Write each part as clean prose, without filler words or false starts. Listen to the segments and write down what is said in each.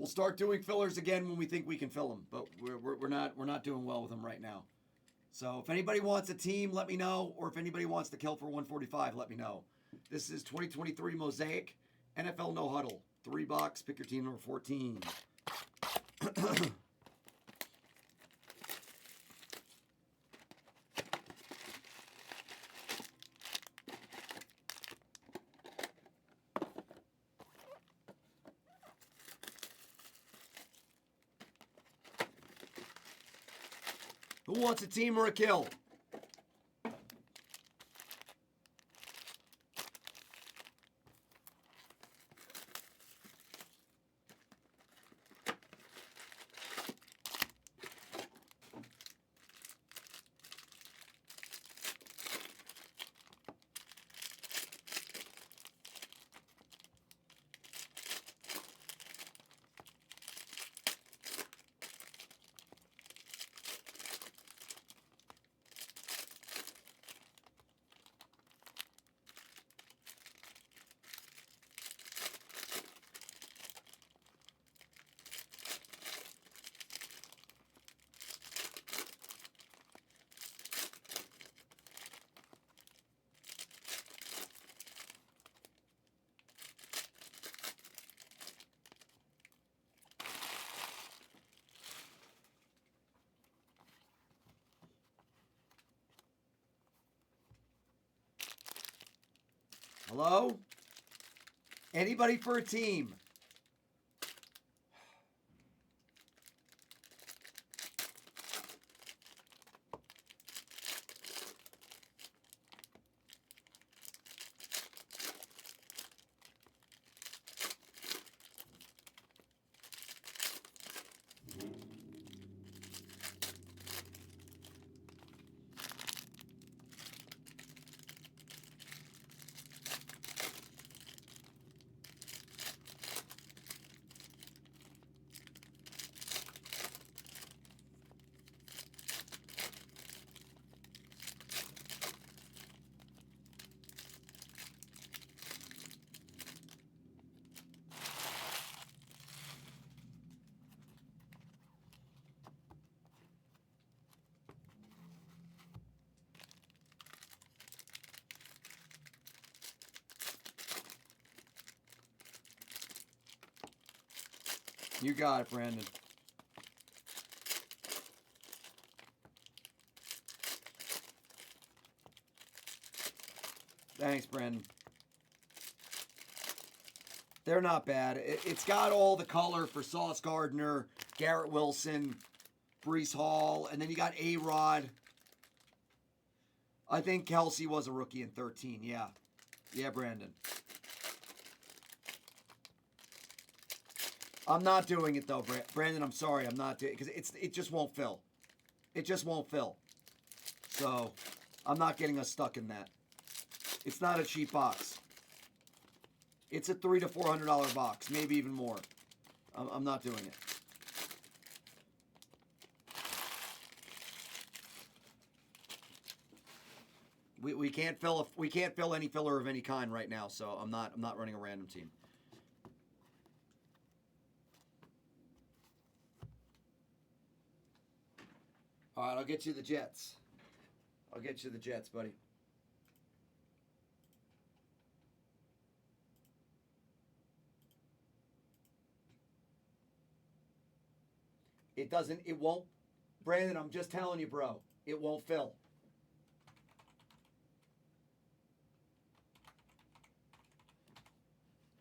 We'll start doing fillers again when we think we can fill them, but we're not doing well with them right now. So if anybody wants a team, let me know. Or if anybody wants to kill for 145, let me know. This is 2023 Mosaic NFL No Huddle. $3. Pick your team number 14. Who wants a team or a kill? Hello? Anybody for a team? You got it, Brandon. Thanks, Brandon. They're not bad. It's got all the color for Sauce Gardner, Garrett Wilson, Brees Hall, and then you got A-Rod. I think Kelsey was a rookie in 13, yeah. Yeah, Brandon. I'm not doing it, though, Brandon. I'm sorry. I'm not doing it because it just won't fill. It just won't fill. So I'm not getting us stuck in that. It's not a cheap box. It's a $300 to $400 box, maybe even more. I'm not doing it. We can't fill any filler of any kind right now, so I'm not running a random team. All right, I'll get you the Jets. I'll get you the Jets, buddy. It won't. Brandon, I'm just telling you, bro. It won't fill.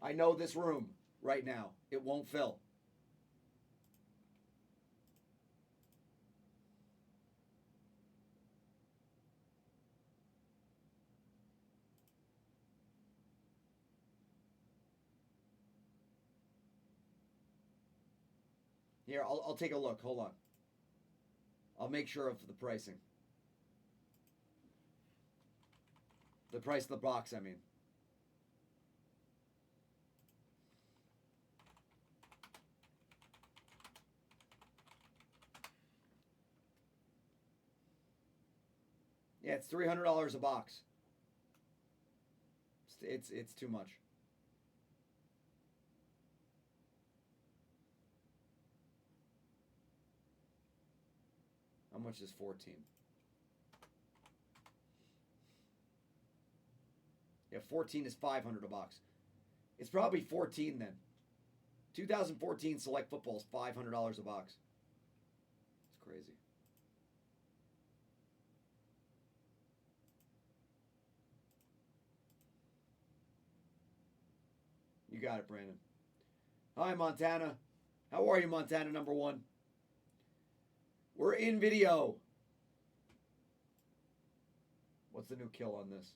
I know this room right now. It won't fill. Here, I'll take a look. Hold on. I'll make sure of the pricing. The price of the box, I mean. Yeah, it's $300 a box. It's too much. much is 14? Yeah, 14 is $500 a box. It's probably 14 then. 2014 Select Football is $500 a box. It's crazy. You got it, Brandon. Hi, Montana. How are you, Montana number 1? We're in video. What's the new kill on this?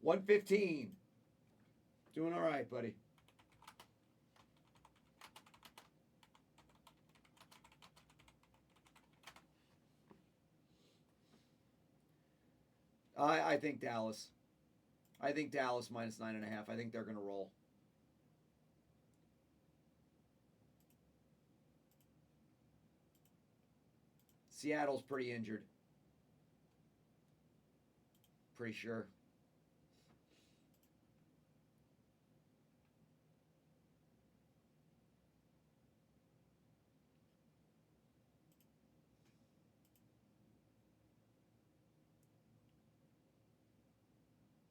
$115. Doing all right, buddy. I think Dallas. I think Dallas minus 9.5. I think they're going to roll. Seattle's pretty injured. Pretty sure.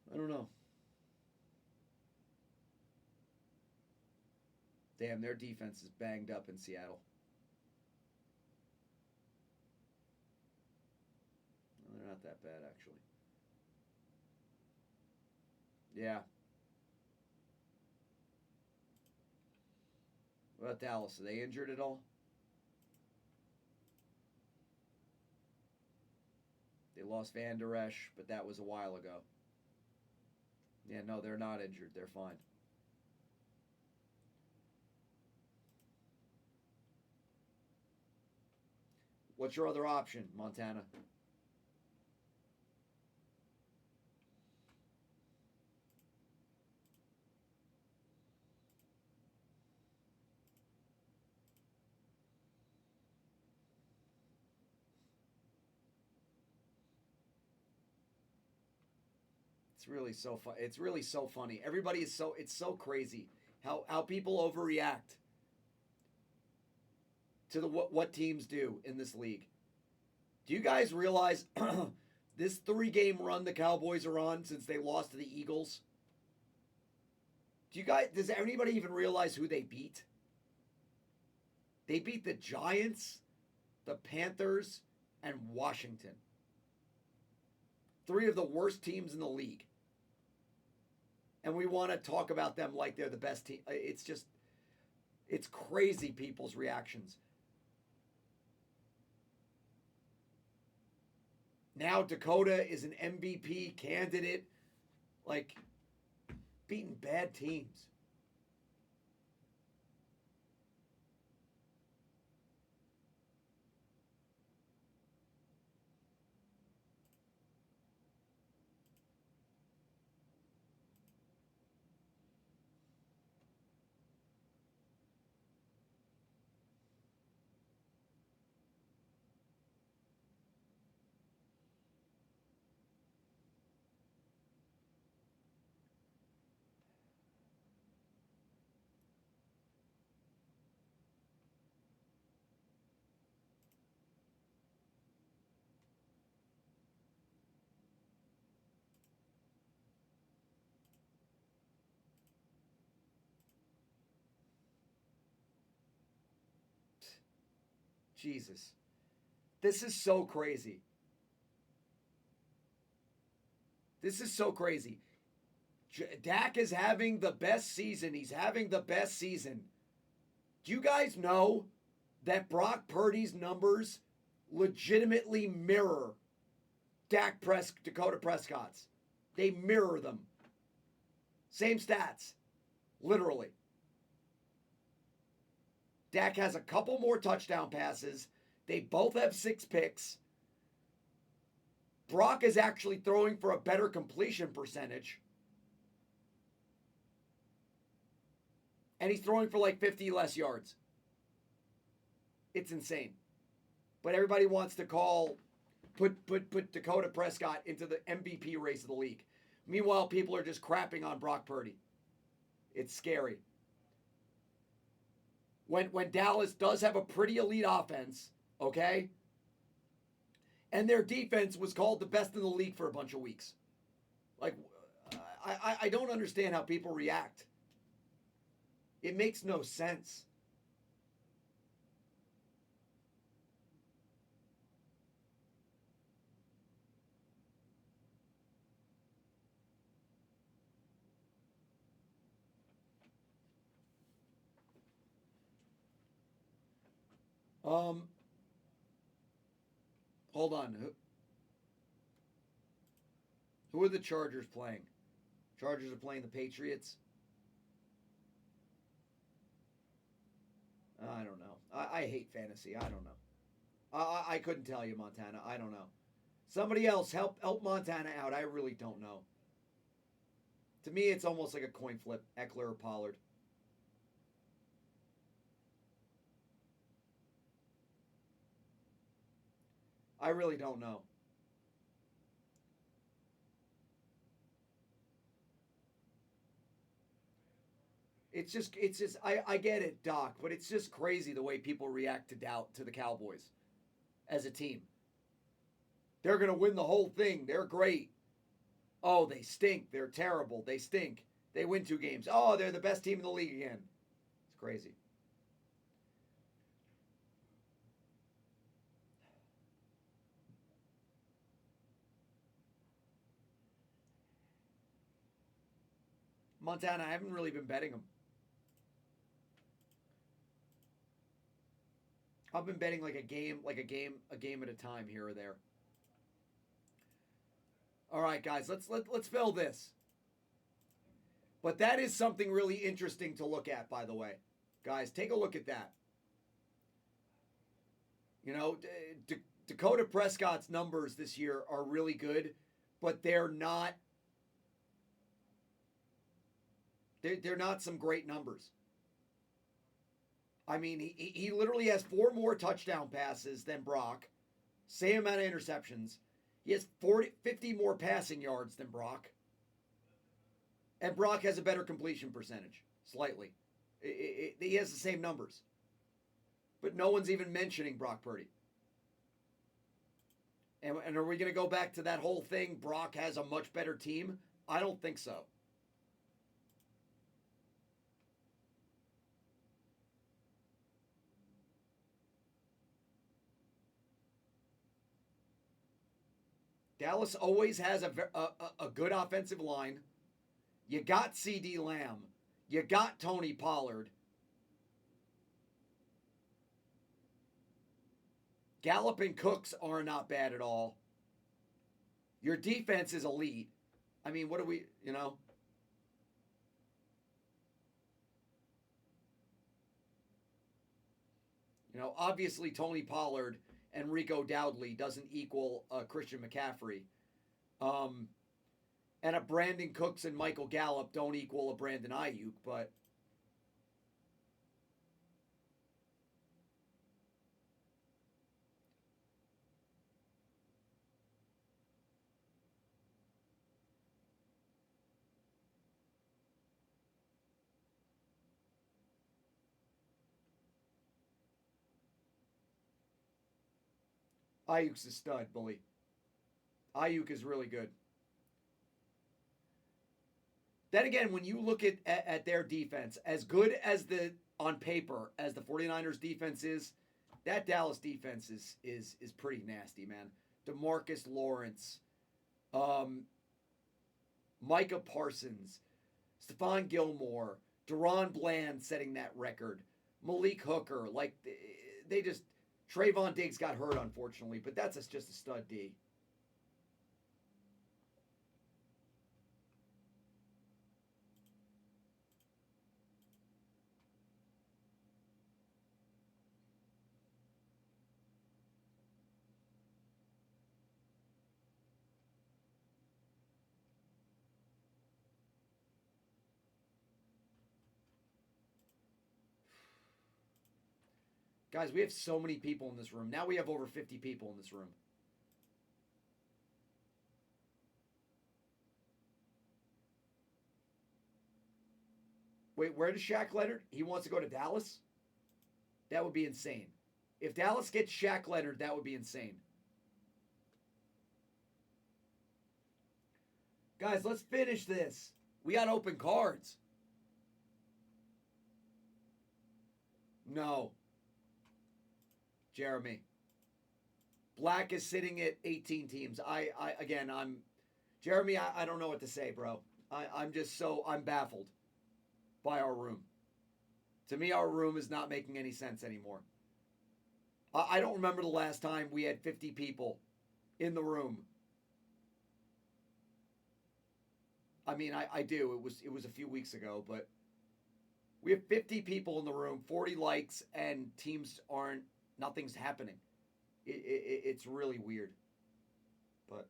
I don't know. Damn, their defense is banged up in Seattle. Well, they're not that bad, actually. Yeah. What about Dallas? Are they injured at all? They lost Van Der Esch, but that was a while ago. Yeah, no, they're not injured. They're fine. What's your other option, Montana? It's really so fun. It's really so funny. Everybody is so. It's so crazy how people overreact to the what teams do in this league. Do you guys realize this 3-game run the Cowboys are on since they lost to the Eagles? Does anybody even realize who they beat? They beat the Giants, the Panthers, and Washington. 3 of the worst teams in the league. And we want to talk about them like they're the best team. It's crazy people's reactions. Now Dakota is an MVP candidate, like beating bad teams. Jesus. This is so crazy. This is so crazy. Dak is having the best season. He's having the best season. Do you guys know that Brock Purdy's numbers legitimately mirror Dakota Prescott's? They mirror them. Same stats. Literally. Dak has a couple more touchdown passes. They both have 6 picks. Brock is actually throwing for a better completion percentage. And he's throwing for like 50 less yards. It's insane. But everybody wants to call put Dakota Prescott into the MVP race of the league. Meanwhile, people are just crapping on Brock Purdy. It's scary. When Dallas does have a pretty elite offense, okay, and their defense was called the best in the league for a bunch of weeks. Like, I don't understand how people react. It makes no sense. Um, Hold on. Who are the Chargers playing? Chargers are playing the Patriots. I don't know. I hate fantasy. I don't know. I couldn't tell you, Montana. I don't know. Somebody else help Montana out. I really don't know. To me, it's almost like a coin flip. Eckler or Pollard. I really don't know. It's just I get it, Doc, but it's just crazy the way people react to doubt to the Cowboys as a team. They're gonna win the whole thing. They're great. Oh, they stink. They're terrible. They stink. They win 2 games. Oh, they're the best team in the league again. It's crazy. Montana, I haven't really been betting them. I've been betting a game at a time here or there. All right, guys, let's fill this. But that is something really interesting to look at, by the way. Guys, take a look at that. You know, Dakota Prescott's numbers this year are really good, but they're not some great numbers. I mean, he literally has 4 more touchdown passes than Brock, same amount of interceptions. He has 50 more passing yards than Brock, and Brock has a better completion percentage, slightly. He has the same numbers, but no one's even mentioning Brock Purdy. And are we going to go back to that whole thing? Brock has a much better team? I don't think so. Dallas always has a good offensive line. You got CD Lamb. You got Tony Pollard. Gallup and Cooks are not bad at all. Your defense is elite. I mean, what do we. Obviously Tony Pollard and Rico Dowdley doesn't equal Christian McCaffrey. Um, and a Brandon Cooks and Michael Gallup don't equal a Brandon Ayuk, but Ayuk's a stud, bully. Ayuk is really good. Then again, when you look at their defense, as good as on paper as the 49ers defense is, that Dallas defense is pretty nasty, man. DeMarcus Lawrence, um, Micah Parsons, Stephon Gilmore, Deron Bland setting that record, Malik Hooker, like they just Trayvon Diggs got hurt unfortunately, but that's just a stud D. Guys, we have so many people in this room. Now we have over 50 people in this room. Wait, where does Shaq Leonard? He wants to go to Dallas? That would be insane. If Dallas gets Shaq Leonard, that would be insane. Guys, let's finish this. We got open cards. No. Jeremy. Black is sitting at 18 teams. I'm Jeremy, I don't know what to say, bro. I'm baffled by our room. To me, our room is not making any sense anymore. I don't remember the last time we had 50 people in the room. I mean, I do. It was a few weeks ago, but we have 50 people in the room, 40 likes, and teams nothing's happening. It's really weird. But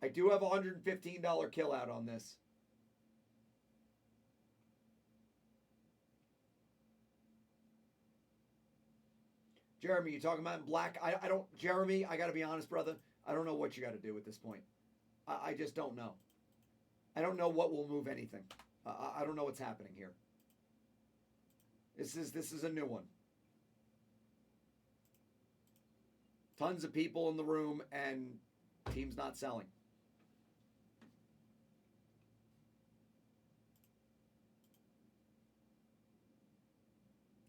I do have a $115 kill out on this. Jeremy, you talking about in black? I don't, Jeremy, I got to be honest, brother. I don't know what you got to do at this point. I just don't know. I don't know what will move anything. I don't know what's happening here. This is a new one. Tons of people in the room and teams not selling.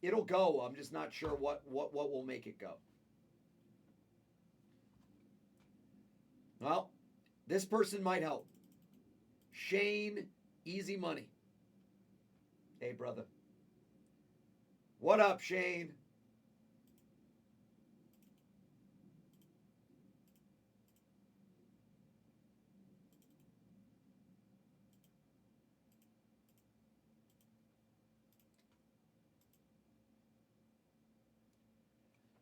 It'll go. I'm just not sure what will make it go. Well, this person might help. Shane, easy money. Hey, brother. What up, Shane?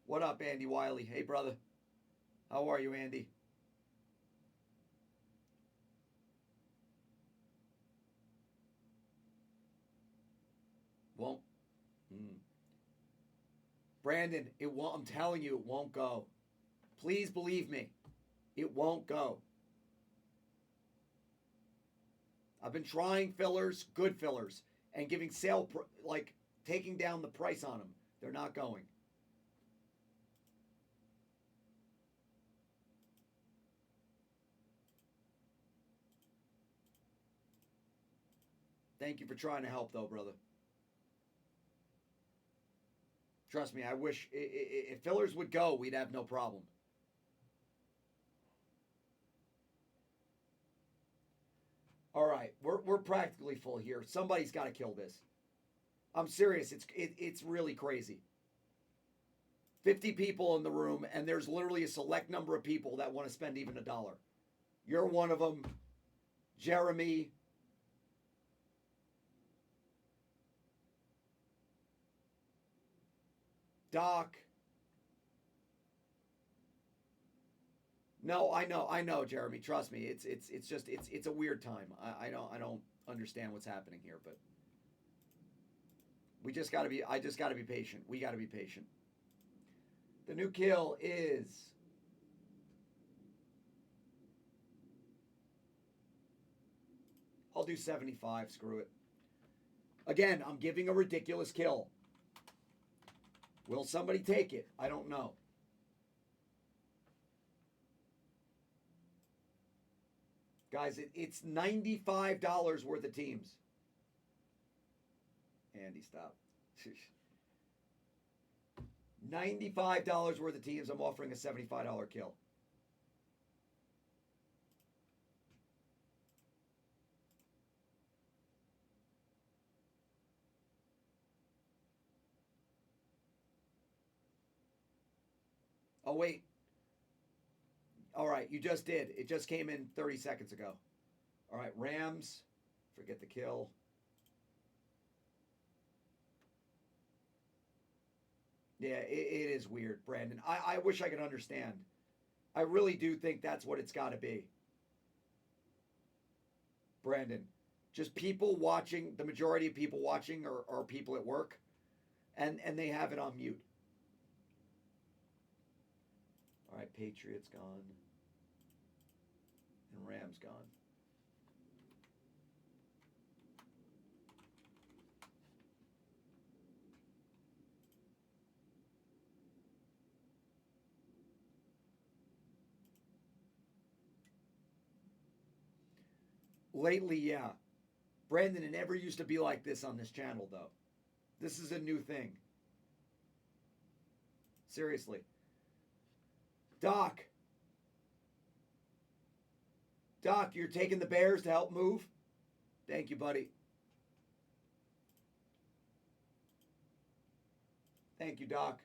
What up, Andy Wiley? Hey, brother. How are you, Andy? Won't. Brandon, it won't. I'm telling you, it won't go. Please believe me. It won't go. I've been trying fillers, good fillers, and giving taking down the price on them. They're not going. Thank you for trying to help, though, brother. Trust me, I wish if fillers would go, we'd have no problem. All right, we're practically full here. Somebody's got to kill this. I'm serious. It's really crazy. 50 people in the room, and there's literally a select number of people that want to spend even $1. You're one of them. Jeremy. Doc. No, I know, Jeremy. Trust me. It's a weird time. I don't understand what's happening here, but I just gotta be patient. We gotta be patient. The new kill is I'll do 75, screw it. Again, I'm giving a ridiculous kill. Will somebody take it? I don't know. Guys, it's $95 worth of teams. Andy, stop. $95 worth of teams. I'm offering a $75 kill. Oh, wait. All right, you just did. It just came in 30 seconds ago. All right, Rams. Forget the kill. Yeah, it is weird, Brandon. I wish I could understand. I really do think that's what it's got to be. Brandon, just people watching, the majority of people watching are people at work, and they have it on mute. All right, Patriots gone. And Rams gone. Lately, yeah. Brandon, it never used to be like this on this channel, though. This is a new thing. Seriously. Doc. Doc, you're taking the Bears to help move? Thank you, buddy. Thank you, Doc.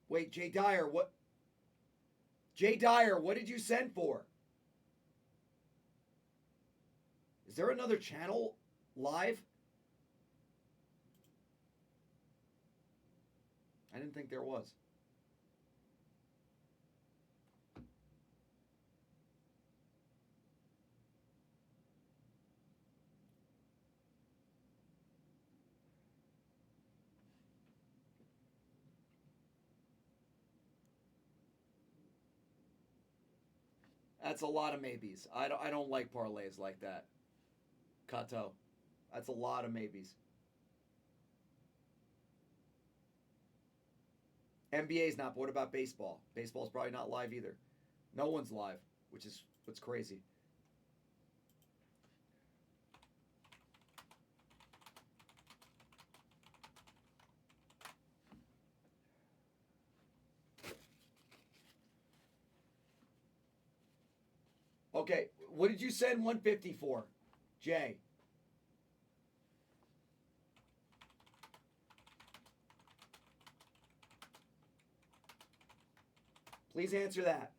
Wait, Jay Dyer, what? Jay Dyer, what did you send for? Is there another channel live? I didn't think there was. That's a lot of maybes. I don't like parlays like that. Kato. That's a lot of maybes. NBA's not, but what about baseball? Baseball's probably not live either. No one's live, which is what's crazy. Okay, what did you send 150 for, Jay? Please answer that.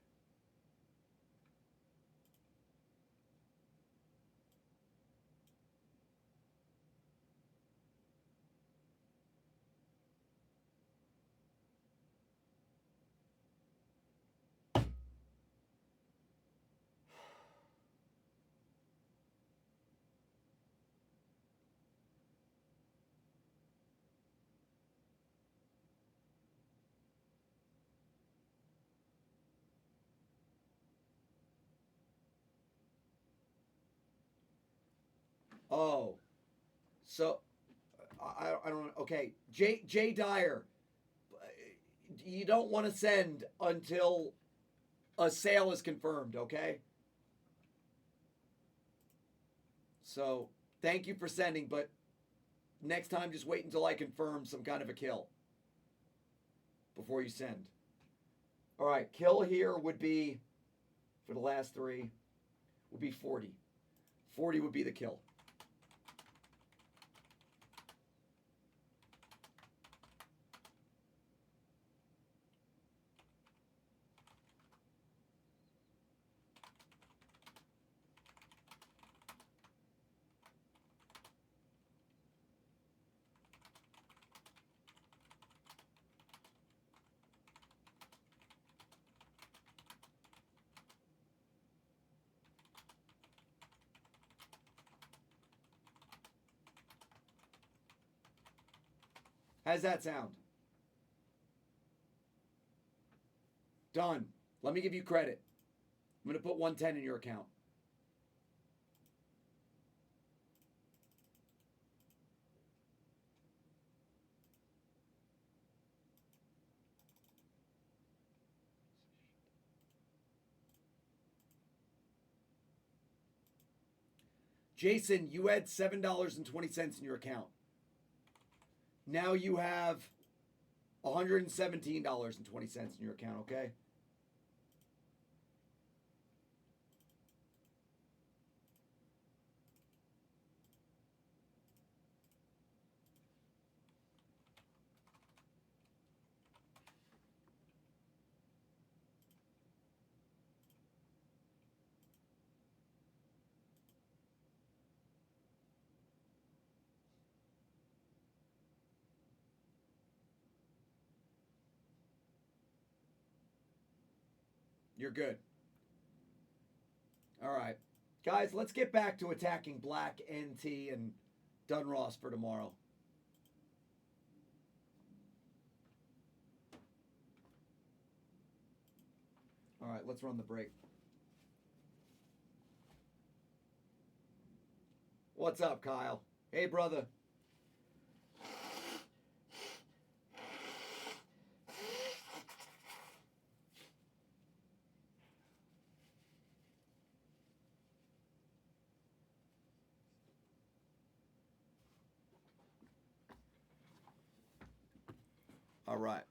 Oh, so I don't know. Okay, Jay Dyer, you don't want to send until a sale is confirmed, okay? So thank you for sending, but next time just wait until I confirm some kind of a kill before you send. All right, kill here would be, for the last three, would be 40. 40 would be the kill. How's that sound? Done. Let me give you credit. I'm going to put 110 in your account. Jason, you had $7.20 in your account. Now you have $117.20 in your account, okay? You're good. All right. Guys, let's get back to attacking Black, NT, and Dunross for tomorrow. All right, let's run the break. What's up, Kyle? Hey, brother. All right.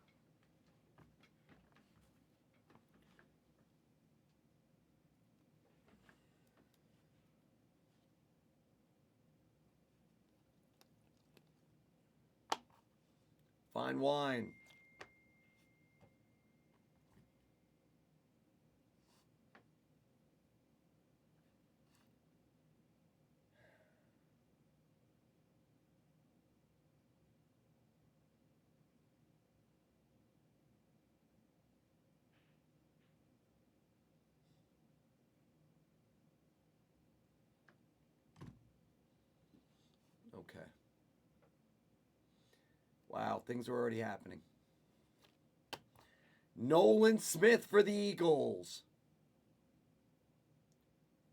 Fine wine. Okay. Wow, things are already happening. Nolan Smith for the Eagles.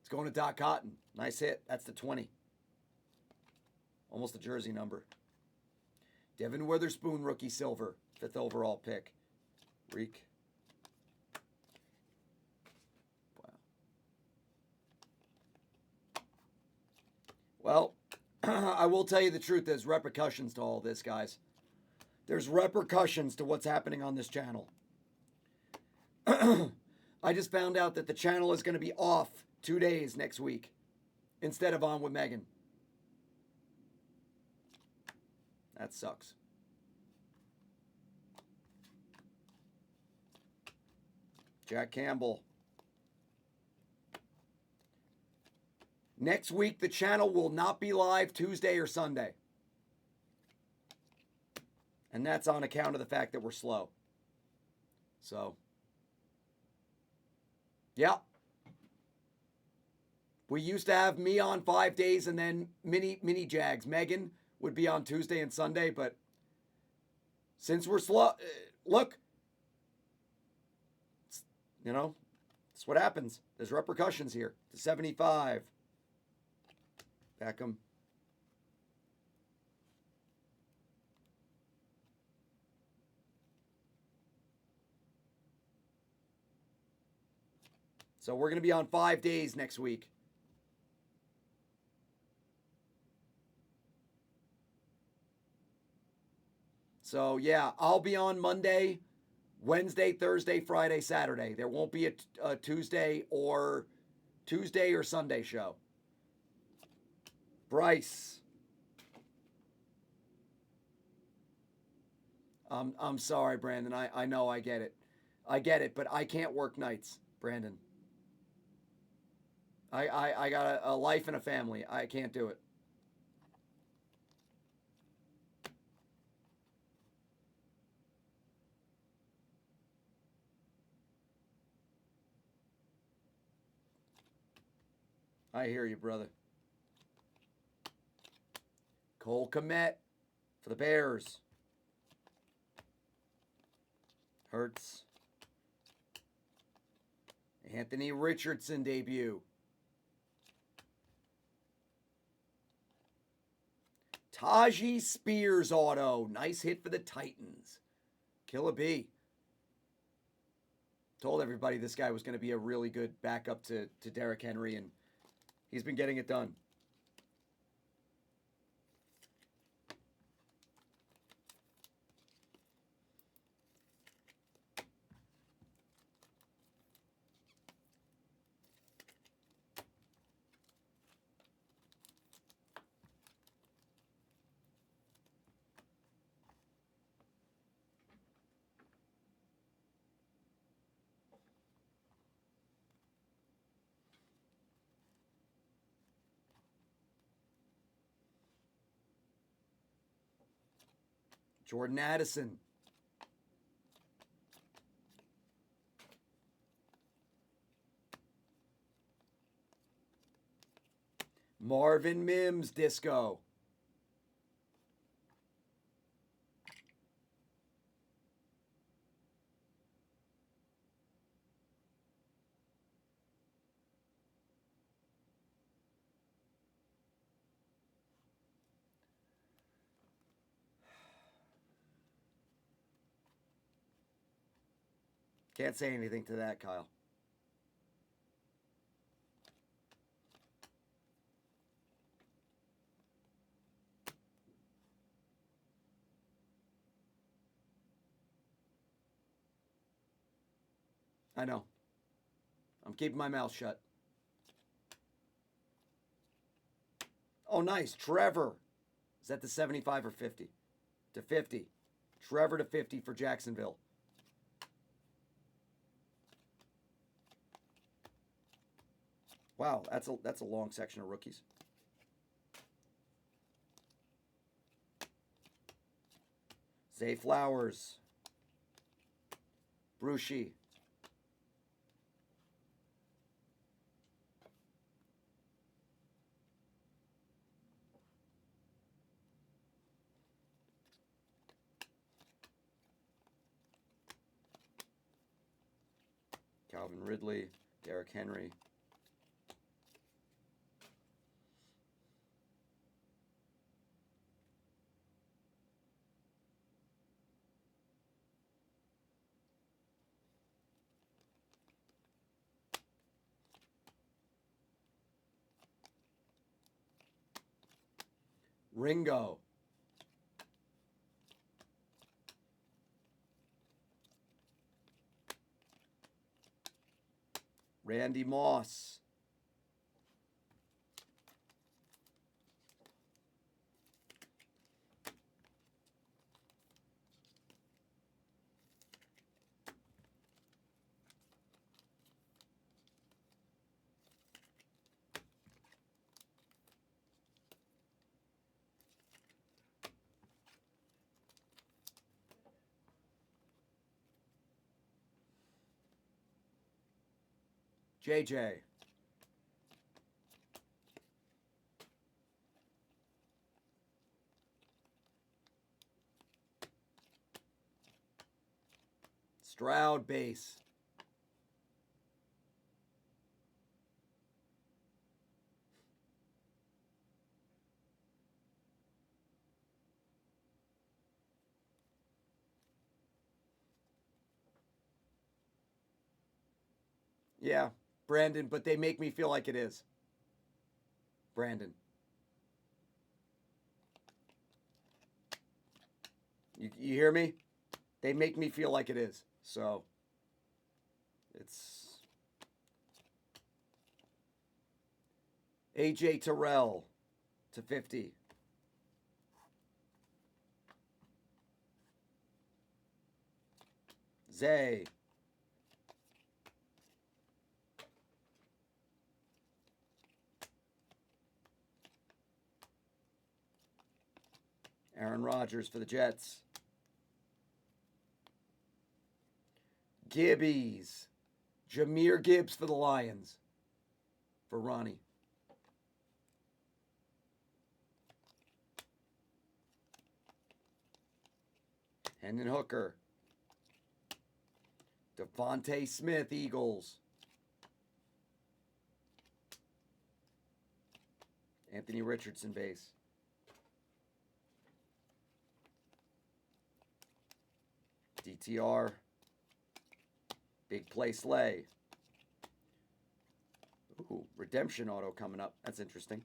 It's going to Doc Cotton. Nice hit. That's the 20. Almost a jersey number. Devin Witherspoon, rookie silver. 5th overall pick. Reek. Wow. Well, I will tell you the truth. There's repercussions to all this, guys. There's repercussions to what's happening on this channel. I just found out that the channel is going to be off 2 days next week instead of on with Megan. That sucks. Jack Campbell. Next week, the channel will not be live Tuesday or Sunday. And that's on account of the fact that we're slow. So, yeah. We used to have me on 5 days and then mini Jags. Megan would be on Tuesday and Sunday, but since we're slow, look, you know, that's what happens. There's repercussions here. To 75. Beckham. So we're going to be on 5 days next week. So yeah, I'll be on Monday, Wednesday, Thursday, Friday, Saturday. There won't be a Tuesday or Sunday show. Bryce. I'm sorry, Brandon. I know I get it. I get it, but I can't work nights, Brandon. I got a life and a family. I can't do it. I hear you, brother. Cole Kmet for the Bears. Hurts. Anthony Richardson debut. Tajee Spears auto. Nice hit for the Titans. Killer B. Told everybody this guy was going to be a really good backup to Derrick Henry, and he's been getting it done. Jordan Addison. Marvin Mims disco. Can't say anything to that, Kyle. I know. I'm keeping my mouth shut. Oh, nice. Trevor. Is that the 75 or 50? To 50. Trevor to 50 for Jacksonville. Wow, that's a long section of rookies. Zay Flowers. Brucey. Calvin Ridley. Derrick Henry. Ringo. Randy Moss. JJ. Stroud base. Yeah, Brandon, but they make me feel like it is. Brandon. You hear me? They make me feel like it is. So it's AJ Terrell to 50. Zay. Aaron Rodgers for the Jets. Gibbies. Jahmyr Gibbs for the Lions. For Ronnie. Hendon Hooker. Devontae Smith, Eagles. Anthony Richardson, base. DTR. Big play Slay. Ooh, redemption auto coming up. That's interesting.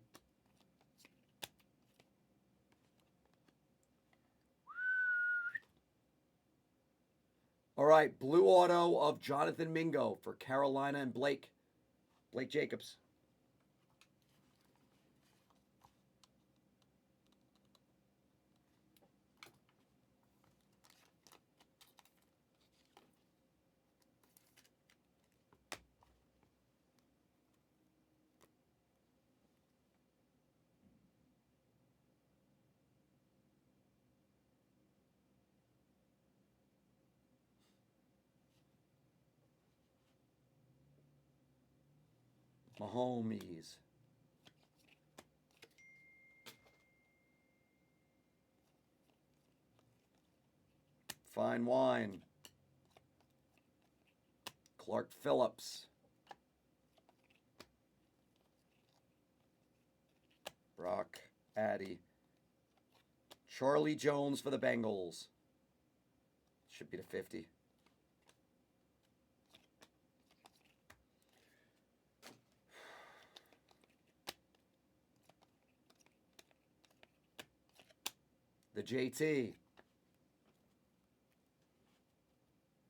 All right, blue auto of Jonathan Mingo for Carolina and Blake Jacobs. Mahomes. Fine wine. Clark Phillips. Brock Addy. Charlie Jones for the Bengals. Should be to 50. The JT.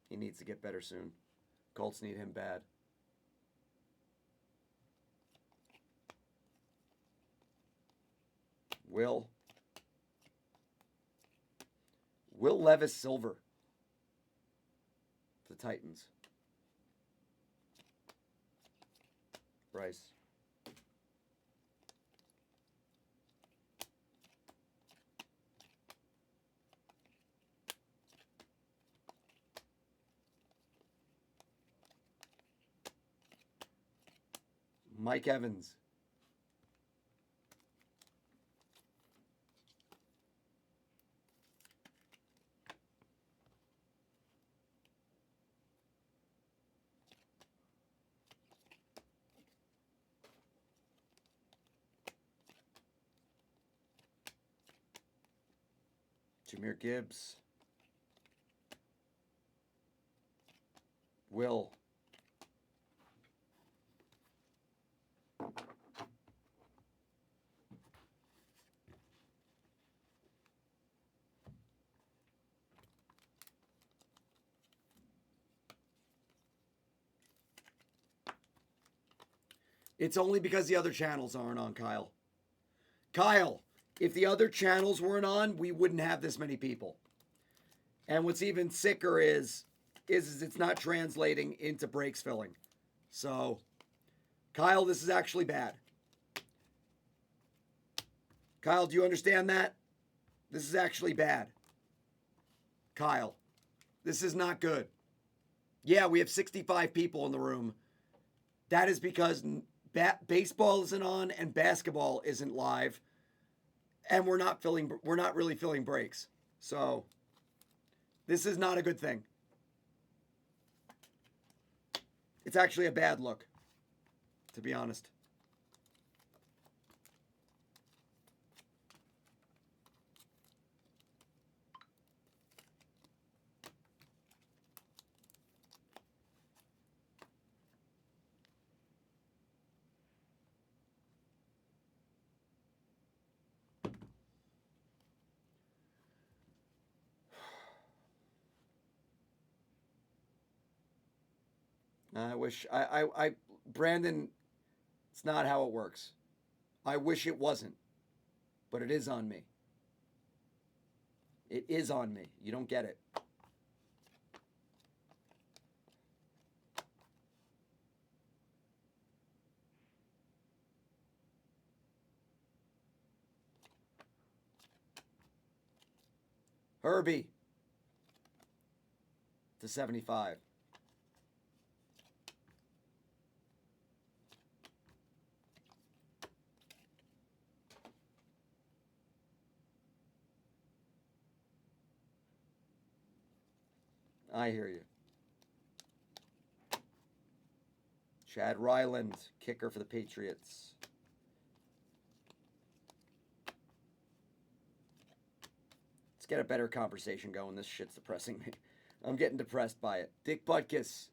He needs to get better soon. Colts need him bad. Will Levis Silver. The Titans. Bryce. Mike Evans. Jahmyr Gibbs. Will. It's only because the other channels aren't on, Kyle. Kyle, if the other channels weren't on, we wouldn't have this many people. And what's even sicker is it's not translating into breaks filling. So, Kyle, this is actually bad. Kyle, do you understand that? This is actually bad. Kyle, this is not good. Yeah, we have 65 people in the room. That is because baseball isn't on and basketball isn't live, and we're not really filling breaks. So this is not a good thing. It's actually a bad look, to be honest. I wish Brandon, it's not how it works. I wish it wasn't, but it is on me. It is on me. You don't get it. Herbie to 75. I hear you. Chad Ryland, kicker for the Patriots. Let's get a better conversation going. This shit's depressing me. I'm getting depressed by it. Dick Butkus.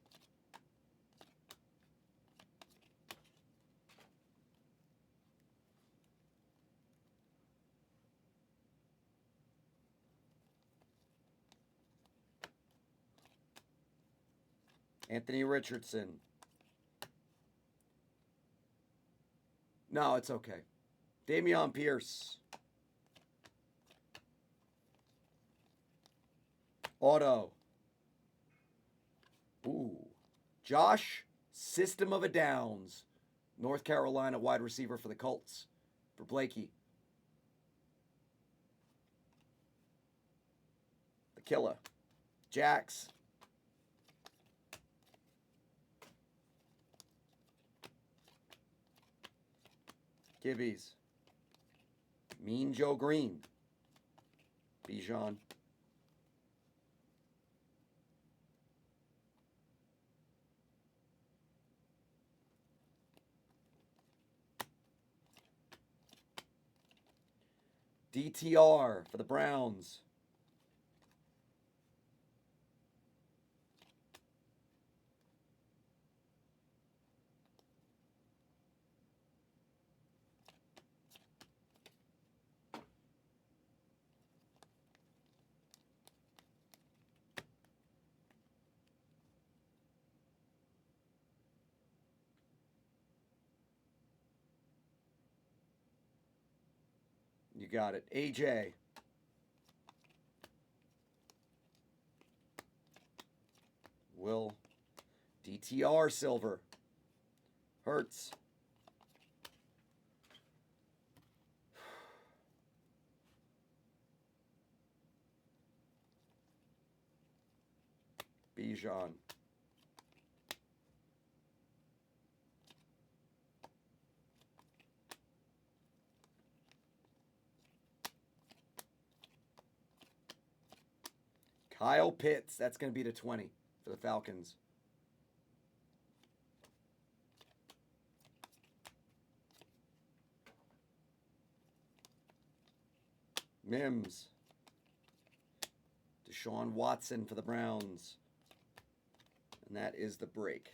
Anthony Richardson. No, it's okay. Dameon Pierce. Auto. Ooh. Josh, System of a Downs. North Carolina wide receiver for the Colts. For Blakey. The Killer. Jax. Gibbies. Mean Joe Green. Bijan. DTR for the Browns. You got it. AJ. Will. DTR silver. Hurts. Bijan. Kyle Pitts. That's going to be to 20 for the Falcons. Mims. Deshaun Watson for the Browns. And that is the break.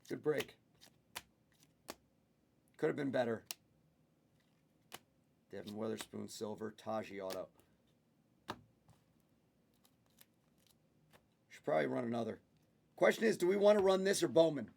Good break. Could have been better. Devin Weatherspoon silver. Taji auto. Should probably run another. Question is, do we want to run this or Bowman?